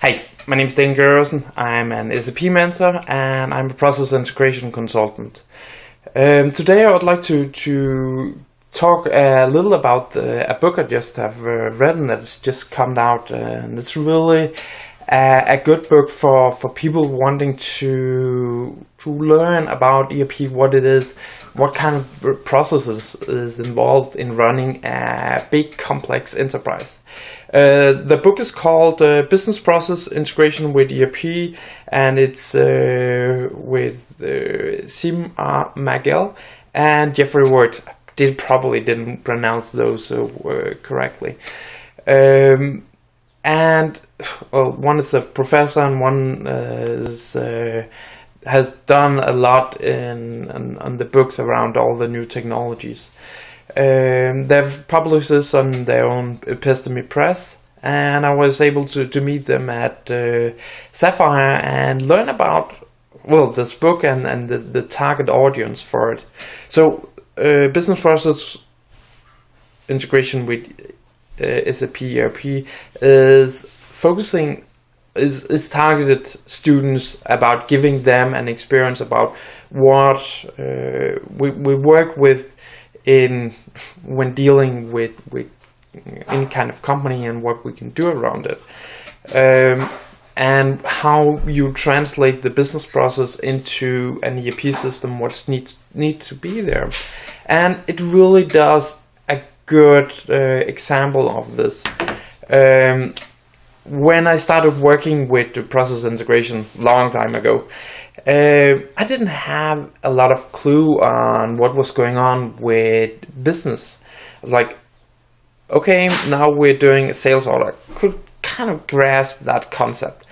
Hi, my name is Dan Gerson. I'm an SAP mentor and I'm a process integration consultant. Today I would like to talk a little about a book I just have read and that's just come out, and it's really a good book for people wanting to learn about ERP, what it is, what kind of processes is involved in running a big complex enterprise. The book is called Business Process Integration with ERP, and it's with Simar Magel and Jeffrey Ward. Probably didn't pronounce those correctly. And well, one is a professor and one has done a lot on the books around all the new technologies. They've published this on their own episteme press, and I was able to meet them at Sapphire and learn about this book and the target audience for it. So business process integration with SAP ERP is targeted students, about giving them an experience about what we work with when dealing with any kind of company and what we can do around it, and how you translate the business process into an ERP system, what needs to be there. And it really does a good example of this. When I started working with the process integration long time ago, I didn't have a lot of clue on what was going on with business. I was like, okay, now we're doing a sales order. I could kind of grasp that concept.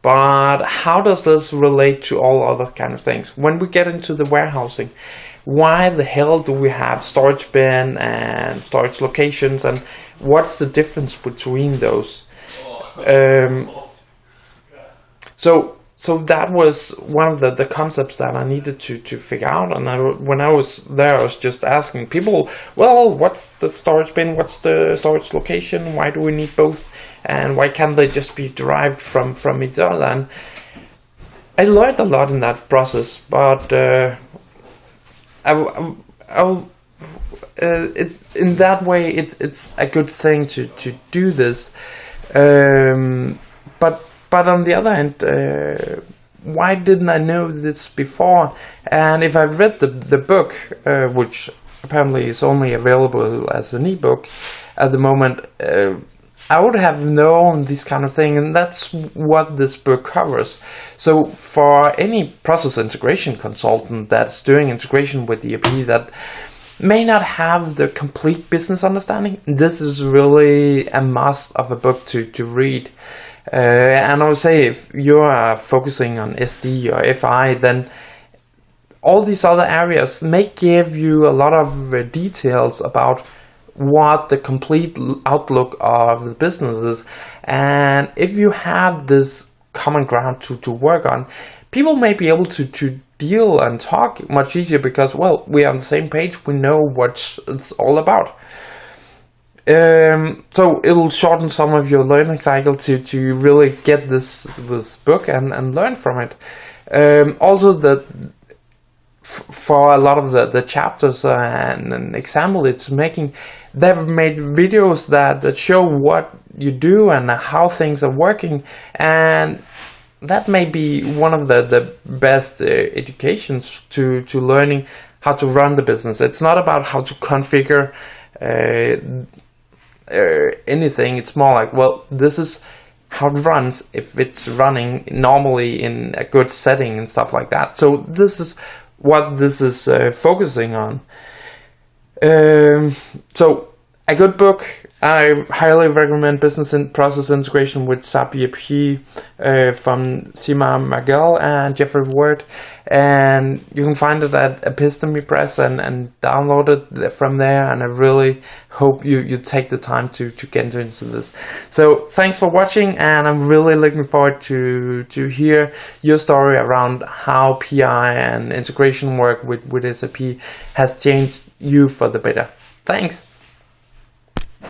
But how does this relate to all other kind of things? When we get into the warehousing, why the hell do we have storage bin and storage locations, and what's the difference between those? So that was one of the concepts that I needed to figure out. And when I was there, I was just asking people, well, what's the storage bin? What's the storage location? Why do we need both? And why can't they just be derived from each other? And I learned a lot in that process, but in that way, it's a good thing to do this. But on the other hand, why didn't I know this before? And if I read the book, which apparently is only available as an ebook at the moment, I would have known this kind of thing, and that's what this book covers. So for any process integration consultant that's doing integration with ERP that may not have the complete business understanding, this is really a must of a book to read. And I would say if you are focusing on SD or FI, then all these other areas may give you a lot of details about what the complete outlook of the business is. And if you have this common ground to work on, people may be able to deal and talk much easier because, well, we're on the same page, we know what it's all about. So it'll shorten some of your learning cycle to really get this book and learn from it. Also, for a lot of the chapters and an example it's making, they've made videos that show what you do and how things are working, and that may be one of the best educations to learning how to run the business. It's not about how to configure anything. It's more like, well, this is how it runs if it's running normally in a good setting and stuff like that. So this is what this is focusing on. So a good book. I highly recommend Business Process Integration with SAP ERP from Simar Magel and Jeffrey Ward, and you can find it at Episteme Press and download it from there. And I really hope you take the time to get into this. So thanks for watching, and I'm really looking forward to hear your story around how PI and integration work with SAP has changed you for the better. Thanks.